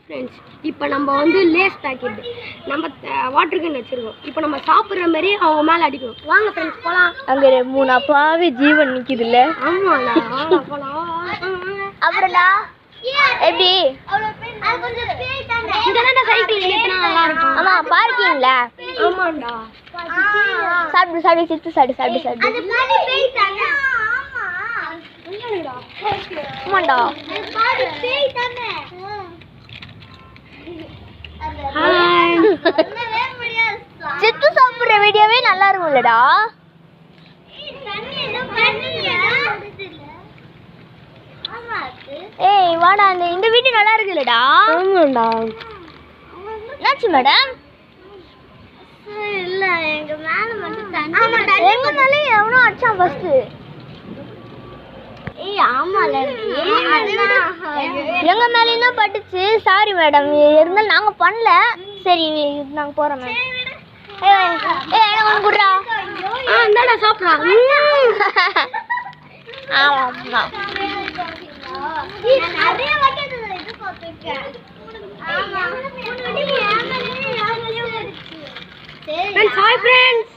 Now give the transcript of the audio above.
Friends, இப்போ நம்ம வந்து லேஸ் பாக்கெட் நம்ம வாட்டர் கேன் வச்சிருக்கோம். இப்போ நம்ம சாப்பிட்ற மாதிரி அவங்க மேலே அடிக்கணும். வாங்க ஃப்ரெண்ட்ஸ் போகலாம். அங்கே 3 அப்பாவே ஜீவன் நிற்கிதுல்ல. ஆமாண்ணா, வாங்க போகலாம். அப்புறம்டா எப்படி இங்கதான சைக்கிள் நிறுத்தினா நல்லா இருக்கும். ஆமா பார்க்கிங்ல. ஆமாண்டா. சாப்பிடு சாப்பிடு சித்து சாப்பிடு சாப்பிடு சாப்பிடு. அது பாடி பேய்தாங்க. ஆமா இல்லடா. ஆமாண்டா. அது பாடி பேய்தானே. ஹாய். சித்து சாப்பிடுற வீடியோவே நல்லா இருக்கும்லடா. ஏய் வாடா, இந்த வீடியோ நல்லா இருக்குல்லடா. ஆமாடா. என்னாச்சு மேடம்? இல்ல எங்க மேல மட்டும் தண்ணி. ஆமாடா, எங்க மேல எவனோ அடிச்சான் ஃபர்ஸ்ட். ஏய் ஆமால, எங்க மேல என்ன பட்டுச்சு? சாரி மேடம், இருந்தாலும் நாங்க பண்ணல. சரி நாங்க போறோம் மேம். ஏய் ஏய் எனக்கு குடுறா. இந்தடா சாப்பிடலாம். ஆமா நிறைய வைக்கிறது இது போட்டுருக்கேன். ஆமா ஃப்ரெண்ட்ஸ், ஹாய் ஃப்ரெண்ட்ஸ்.